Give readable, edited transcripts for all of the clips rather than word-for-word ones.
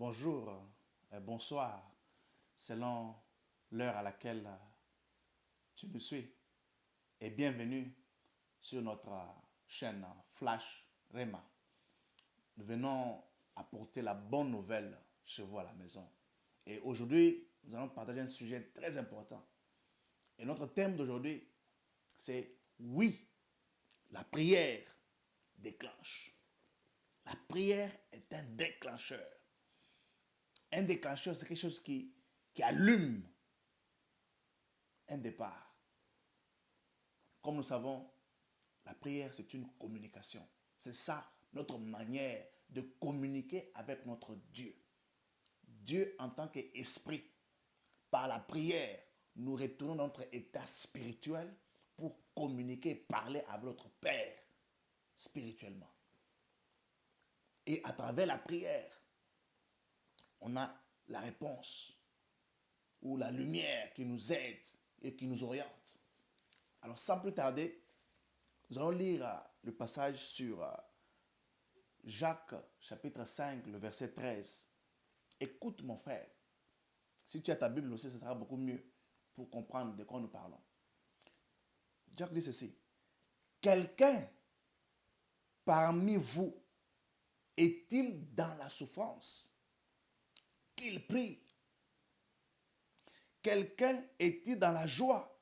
bonjour, bonsoir, selon l'heure à laquelle tu nous suis. Et bienvenue sur notre chaîne Flash Rema. Nous venons apporter la bonne nouvelle chez vous à la maison. Et aujourd'hui, nous allons partager un sujet très important. Et notre thème d'aujourd'hui, c'est oui, la prière déclenche. La prière est un déclencheur. Un déclencheur, c'est quelque chose qui allume un départ. Comme nous savons, la prière, c'est une communication. C'est ça, notre manière de communiquer avec notre Dieu. Dieu, en tant qu'esprit, par la prière, nous retournons dans notre état spirituel pour communiquer, parler avec notre Père spirituellement. Et à travers la prière, on a la réponse ou la lumière qui nous aide et qui nous oriente. Alors, sans plus tarder, nous allons lire le passage sur Jacques, chapitre 5, le verset 13. Écoute, mon frère. Si tu as ta Bible aussi, ce sera beaucoup mieux pour comprendre de quoi nous parlons. Jacques dit ceci. Quelqu'un parmi vous est-il dans la souffrance? Qu'il prie. Quelqu'un est-il dans la joie?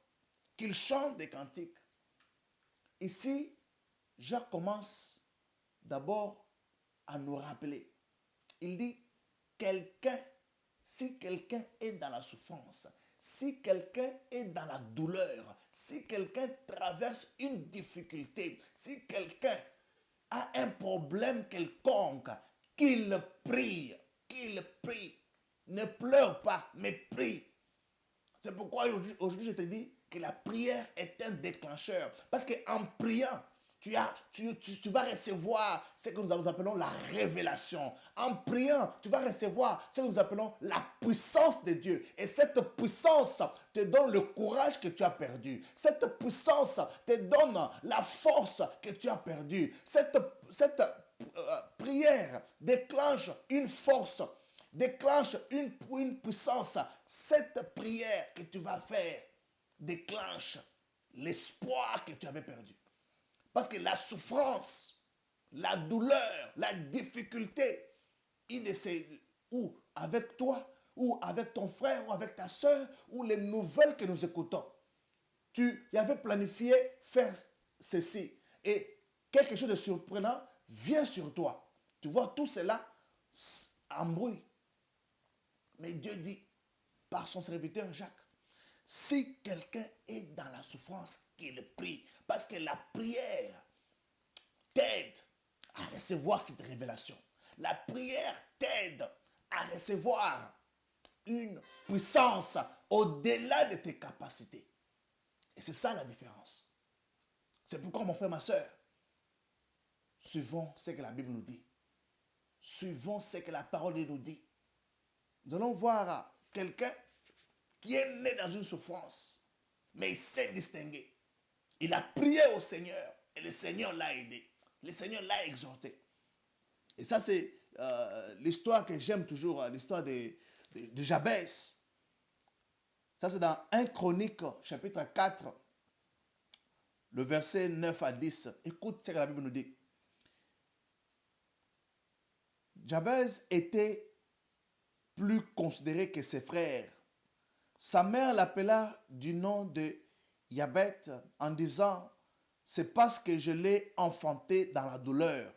Qu'il chante des cantiques. Ici, Jacques commence d'abord à nous rappeler. Il dit, si quelqu'un est dans la souffrance, si quelqu'un est dans la douleur, si quelqu'un traverse une difficulté, si quelqu'un a un problème quelconque, qu'il prie, qu'il prie. Ne pleure pas, mais prie. C'est pourquoi aujourd'hui je te dis que la prière est un déclencheur. Parce qu'en priant, tu vas recevoir ce que nous appelons la révélation. En priant, tu vas recevoir ce que nous appelons la puissance de Dieu. Et cette puissance te donne le courage que tu as perdu. Cette puissance te donne la force que tu as perdue. Cette prière déclenche une force, déclenche une puissance. Cette prière que tu vas faire déclenche l'espoir que tu avais perdu. Parce que la souffrance, la douleur, la difficulté, ou avec toi, ou avec ton frère, ou avec ta soeur, ou les nouvelles que nous écoutons, tu avais planifié faire ceci. Et quelque chose de surprenant vient sur toi. Tu vois tout cela embrouille. Mais Dieu dit, par son serviteur Jacques, si quelqu'un est dans la souffrance, qu'il prie. Parce que la prière t'aide à recevoir cette révélation. La prière t'aide à recevoir une puissance au-delà de tes capacités. Et c'est ça la différence. C'est pourquoi, mon frère, ma soeur, suivons ce que la Bible nous dit. Suivons ce que la parole nous dit. Nous allons voir quelqu'un qui est né dans une souffrance, mais il s'est distingué. Il a prié au Seigneur et le Seigneur l'a aidé. Le Seigneur l'a exhorté. Et ça, c'est l'histoire que j'aime toujours, l'histoire de Jabez. Ça, c'est dans 1 Chronique, chapitre 4, le verset 9 à 10. Écoute ce que la Bible nous dit. Jabez était plus considéré que ses frères. Sa mère l'appela du nom de Yabet en disant, c'est parce que je l'ai enfanté dans la douleur.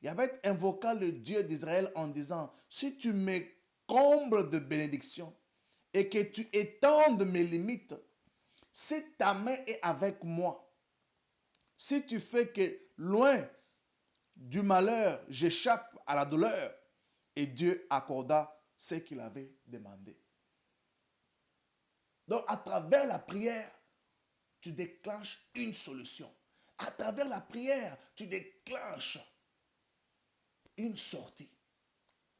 Yabet invoqua le Dieu d'Israël en disant, si tu me combles de bénédictions et que tu étendes mes limites, si ta main est avec moi, si tu fais que loin du malheur, j'échappe à la douleur. Et Dieu accorda ce qu'il avait demandé. Donc, à travers la prière, tu déclenches une solution. À travers la prière, tu déclenches une sortie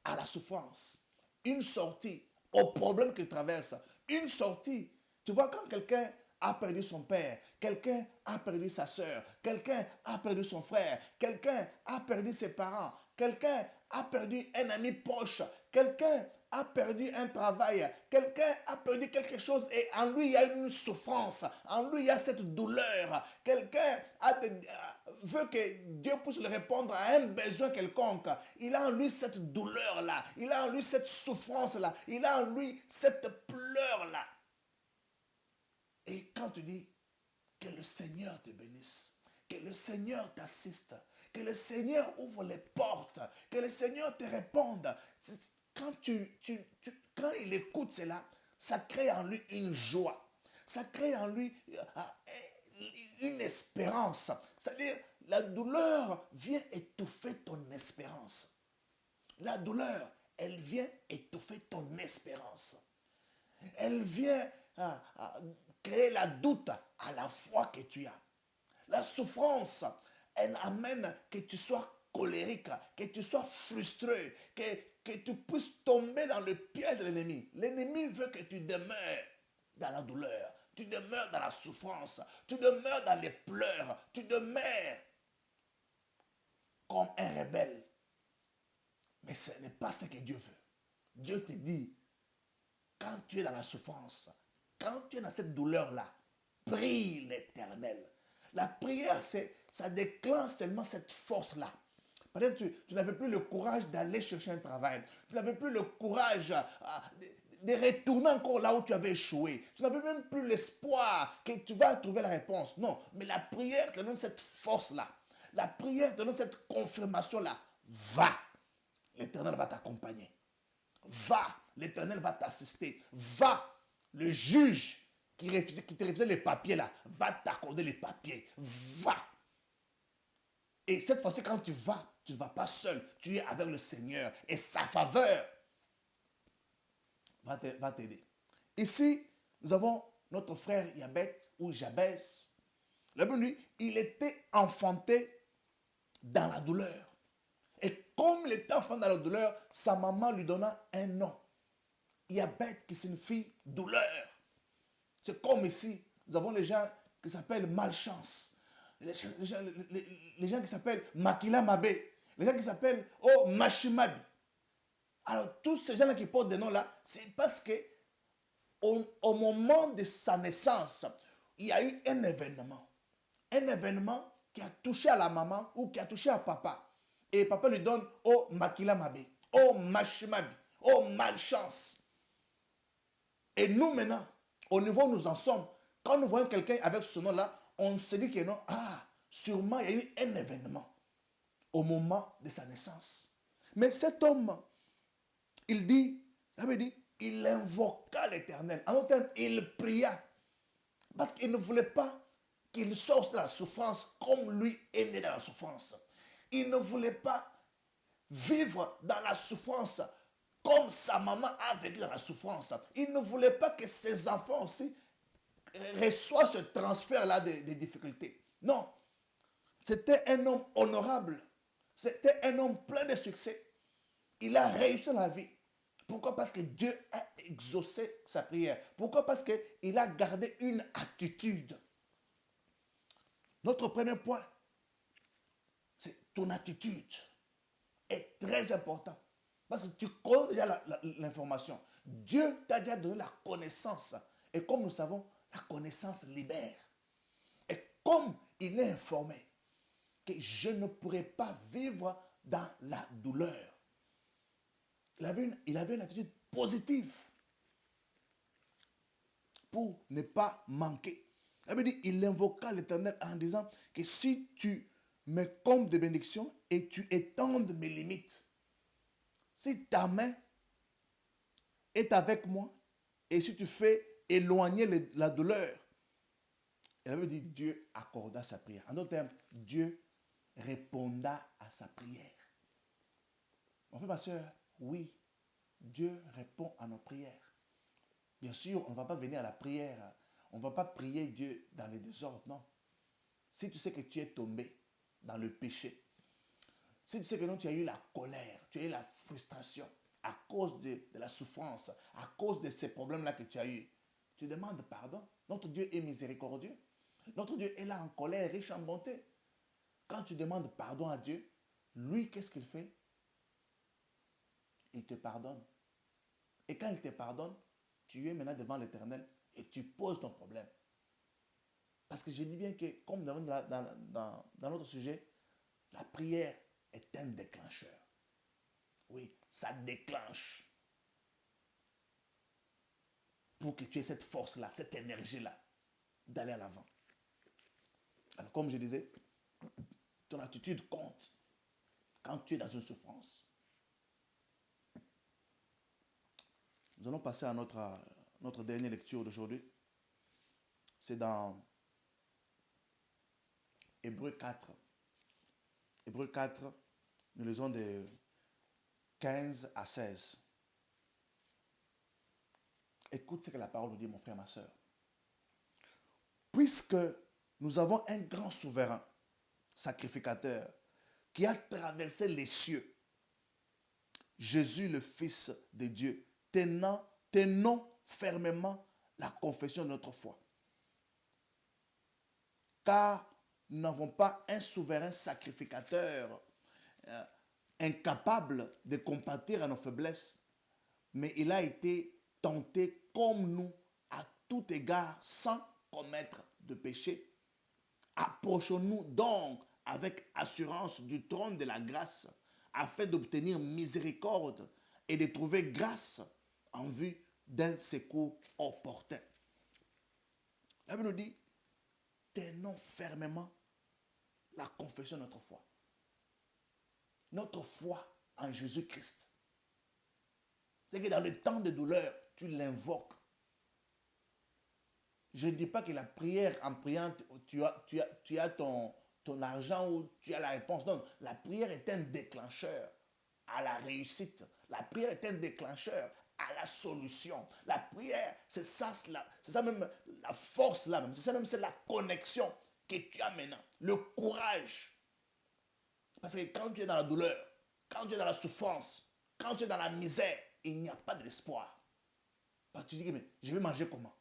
à la souffrance, une sortie au problème que tu traverses, une sortie. Tu vois, quand quelqu'un a perdu son père, quelqu'un a perdu sa soeur, quelqu'un a perdu son frère, quelqu'un a perdu ses parents, quelqu'un a perdu un ami proche, quelqu'un a perdu un travail, quelqu'un a perdu quelque chose et en lui il y a une souffrance, en lui il y a cette douleur. Quelqu'un veut que Dieu puisse lui répondre à un besoin quelconque. Il a en lui cette douleur-là, il a en lui cette souffrance-là, il a en lui cette pleur-là. Et quand tu dis que le Seigneur te bénisse, que le Seigneur t'assiste, que le Seigneur ouvre les portes, que le Seigneur te réponde. Quand il écoute cela, ça crée en lui une joie. Ça crée en lui une espérance. C'est-à-dire, la douleur vient étouffer ton espérance. La douleur, elle vient étouffer ton espérance. Elle vient créer la doute à la foi que tu as. La souffrance, elle amène que tu sois colérique, que tu sois frustré, que tu puisses tomber dans le piège de l'ennemi. L'ennemi veut que tu demeures dans la douleur, tu demeures dans la souffrance, tu demeures dans les pleurs, tu demeures comme un rebelle. Mais ce n'est pas ce que Dieu veut. Dieu te dit, quand tu es dans la souffrance, quand tu es dans cette douleur-là, prie l'Éternel. La prière, ça déclenche seulement cette force-là. Peut-être tu n'avais plus le courage d'aller chercher un travail. Tu n'avais plus le courage de retourner encore là où tu avais échoué. Tu n'avais même plus l'espoir que tu vas trouver la réponse. Non, mais la prière te donne cette force-là. La prière te donne cette confirmation-là. Va, l'Éternel va t'accompagner. Va, l'Éternel va t'assister. Va, le juge qui te refusait les papiers là, va t'accorder les papiers. Va. Et cette fois-ci, quand tu ne vas pas seul. Tu es avec le Seigneur. Et sa faveur va t'aider. Ici, nous avons notre frère Yabet ou Jabez. La Bible dit, il était enfanté dans la douleur. Et comme il était enfanté dans la douleur, sa maman lui donna un nom. Yabet qui signifie douleur. C'est comme ici, nous avons les gens qui s'appellent malchance. Les gens qui s'appellent Makila Mabé. Les gens qui s'appellent Mashimabi. Alors, tous ces gens-là qui portent des noms-là, c'est parce que au moment de sa naissance, il y a eu un événement. Un événement qui a touché à la maman ou qui a touché à papa. Et papa lui donne Makila Mabé, Mashimabi, malchance. Et nous maintenant, au niveau où nous en sommes, quand nous voyons quelqu'un avec ce nom-là, on se dit que non, sûrement il y a eu un événement au moment de sa naissance. Mais cet homme, il dit, il invoqua l'Éternel. En d'autres termes, il pria. Parce qu'il ne voulait pas qu'il sorte de la souffrance comme lui est né dans la souffrance. Il ne voulait pas vivre dans la souffrance comme sa maman a vécu dans la souffrance. Il ne voulait pas que ses enfants aussi reçoivent ce transfert-là des difficultés. Non. C'était un homme honorable. C'était un homme plein de succès. Il a réussi dans la vie. Pourquoi? Parce que Dieu a exaucé sa prière. Pourquoi? Parce qu'il a gardé une attitude. Notre premier point, c'est ton attitude est très important. Parce que tu connais déjà l'information. Dieu t'a déjà donné la connaissance. Et comme nous savons, la connaissance libère. Et comme il est informé que je ne pourrai pas vivre dans la douleur, il avait une attitude positive pour ne pas manquer. Il veut dire, il invoqua l'Éternel en disant que si tu me combles de bénédictions et tu étendes mes limites, si ta main est avec moi et si tu fais éloigner la douleur, elle veut dire Dieu accorda sa prière. En d'autres termes, Dieu répondra à sa prière. Mon frère, ma soeur, oui, Dieu répond à nos prières. Bien sûr, on ne va pas venir à la prière, on ne va pas prier Dieu dans le désordre, non. Si tu sais que tu es tombé dans le péché, si tu sais que non, tu as eu la colère, tu as eu la frustration à cause de la souffrance, à cause de ces problèmes-là que tu as eu, tu demandes pardon. Notre Dieu est miséricordieux. Notre Dieu est là en colère, riche en bonté. Quand tu demandes pardon à Dieu, lui, qu'est-ce qu'il fait? il te pardonne. Et quand il te pardonne, tu es maintenant devant l'Éternel et tu poses ton problème. Parce que je dis bien que, comme nous avons dans notre sujet, la prière est un déclencheur. Oui, ça déclenche pour que tu aies cette force-là, cette énergie-là, d'aller à l'avant. Alors, comme je disais, ton attitude compte quand tu es dans une souffrance. Nous allons passer à notre dernière lecture d'aujourd'hui. C'est dans Hébreux 4. Hébreux 4, nous lisons de 15 à 16. Écoute ce que la parole nous dit, mon frère, ma soeur. Puisque nous avons un grand souverain, sacrificateur, qui a traversé les cieux, Jésus, le Fils de Dieu, tenons fermement la confession de notre foi. Car nous n'avons pas un souverain sacrificateur incapable de compatir à nos faiblesses, mais il a été tenté comme nous à tout égard sans commettre de péché. Approchons-nous donc avec assurance du trône de la grâce afin d'obtenir miséricorde et de trouver grâce en vue d'un secours opportun. La Bible nous dit, tenons fermement la confession de notre foi. Notre foi en Jésus-Christ. C'est que dans le temps de douleur, tu l'invoques. Je ne dis pas que la prière, en priant, tu as ton argent ou tu as la réponse. Non, la prière est un déclencheur à la réussite. La prière est un déclencheur à la solution. La prière, c'est ça même la force là même. C'est ça même, c'est la connexion que tu as maintenant. Le courage. Parce que quand tu es dans la douleur, quand tu es dans la souffrance, quand tu es dans la misère, il n'y a pas d'espoir. Parce que tu dis, mais je vais manger comment?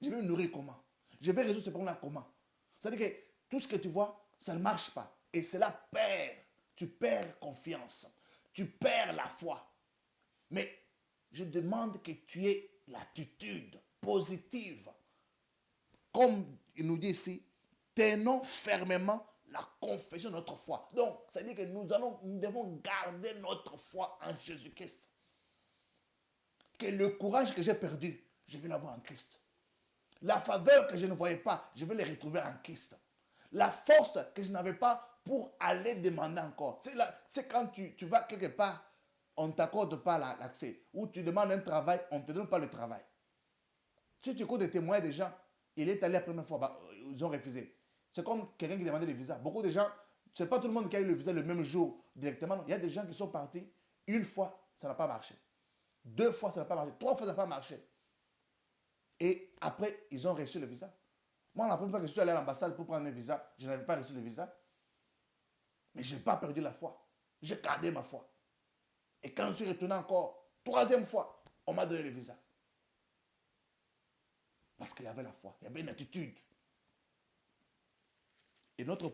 Je vais me nourrir comment? Je vais résoudre ce problème-là comment? C'est-à-dire que tout ce que tu vois, ça ne marche pas. Et cela perd. Tu perds confiance. Tu perds la foi. Mais je demande que tu aies l'attitude positive. Comme il nous dit ici, tenons fermement la confession de notre foi. Donc, ça veut dire que nous devons garder notre foi en Jésus-Christ. Que le courage que j'ai perdu, je vais l'avoir en Christ. La faveur que je ne voyais pas, je vais les retrouver en Christ. La force que je n'avais pas pour aller demander encore. C'est quand tu vas quelque part, on ne t'accorde pas l'accès. Ou tu demandes un travail, on ne te donne pas le travail. Si tu écoutes des témoins des gens, il est allé la première fois, ils ont refusé. C'est comme quelqu'un qui demandait le visa. Beaucoup de gens, ce n'est pas tout le monde qui a eu le visa le même jour directement. Non. Il y a des gens qui sont partis, une fois, ça n'a pas marché. 2 fois, ça n'a pas marché. 3 fois, ça n'a pas marché. Et après, ils ont reçu le visa. Moi, la première fois que je suis allé à l'ambassade pour prendre un visa, je n'avais pas reçu le visa. Mais je n'ai pas perdu la foi. J'ai gardé ma foi. Et quand je suis retourné encore, 3e fois, on m'a donné le visa. Parce qu'il y avait la foi, il y avait une attitude. Et notre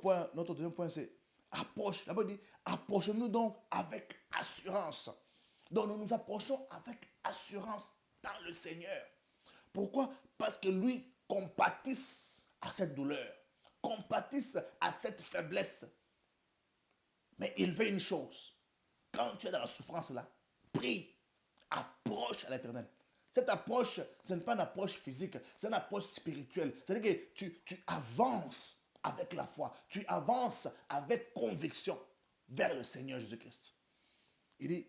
deuxième point, c'est approche. D'abord, dit, approchons-nous donc avec assurance. Donc, nous nous approchons avec assurance dans le Seigneur. Pourquoi? Parce que lui compatisse à cette douleur, compatisse à cette faiblesse. Mais il veut une chose. Quand tu es dans la souffrance là, prie, approche à l'Éternel. Cette approche, ce n'est pas une approche physique, c'est une approche spirituelle. C'est-à-dire que tu avances avec la foi, tu avances avec conviction vers le Seigneur Jésus-Christ. Il dit,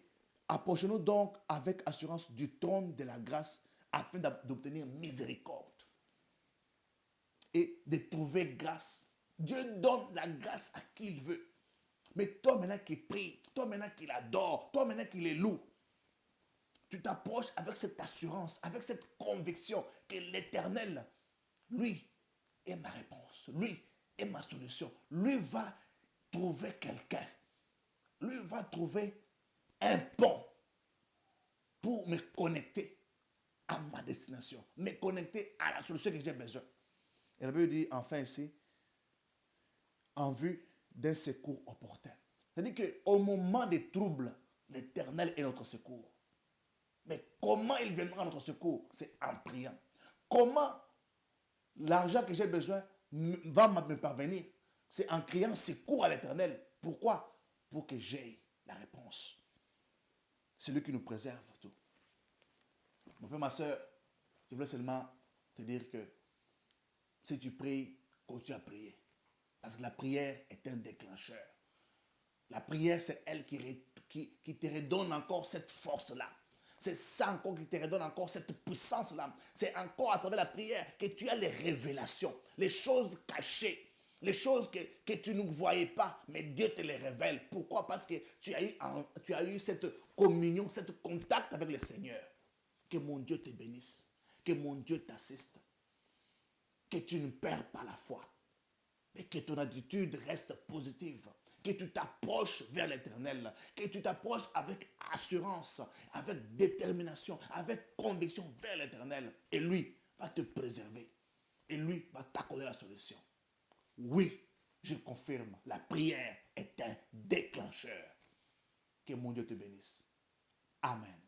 approchons-nous donc avec assurance du trône de la grâce afin d'obtenir miséricorde et de trouver grâce. Dieu donne la grâce à qui il veut. Mais toi maintenant qui prie, toi maintenant qui l'adore, toi maintenant qui les loue, tu t'approches avec cette assurance, avec cette conviction que l'Éternel, lui, est ma réponse. Lui est ma solution. Lui va trouver quelqu'un. Lui va trouver un pont pour me connecter à ma destination, me connecter à la solution que j'ai besoin. Et la Bible dit enfin ici, en vue d'un secours opportun. C'est-à-dire qu'au moment des troubles, l'Éternel est notre secours. Mais comment il viendra à notre secours? C'est en priant. Comment l'argent que j'ai besoin va me parvenir? C'est en criant secours à l'Éternel. Pourquoi? Pour que j'aie la réponse. C'est lui qui nous préserve tout. Mon frère, ma soeur, je voulais seulement te dire que si tu pries, continue à prier. Parce que la prière est un déclencheur. La prière, c'est elle qui te redonne encore cette force-là. C'est ça encore qui te redonne encore cette puissance-là. C'est encore à travers la prière que tu as les révélations, les choses cachées, les choses que tu ne voyais pas, mais Dieu te les révèle. Pourquoi? Parce que tu as eu cette communion, cet contact avec le Seigneur. Que mon Dieu te bénisse, que mon Dieu t'assiste, que tu ne perds pas la foi, mais que ton attitude reste positive, que tu t'approches vers l'Éternel, que tu t'approches avec assurance, avec détermination, avec conviction vers l'Éternel. Et lui va te préserver. Et lui va t'accorder la solution. Oui, je confirme, la prière est un déclencheur. Que mon Dieu te bénisse. Amen.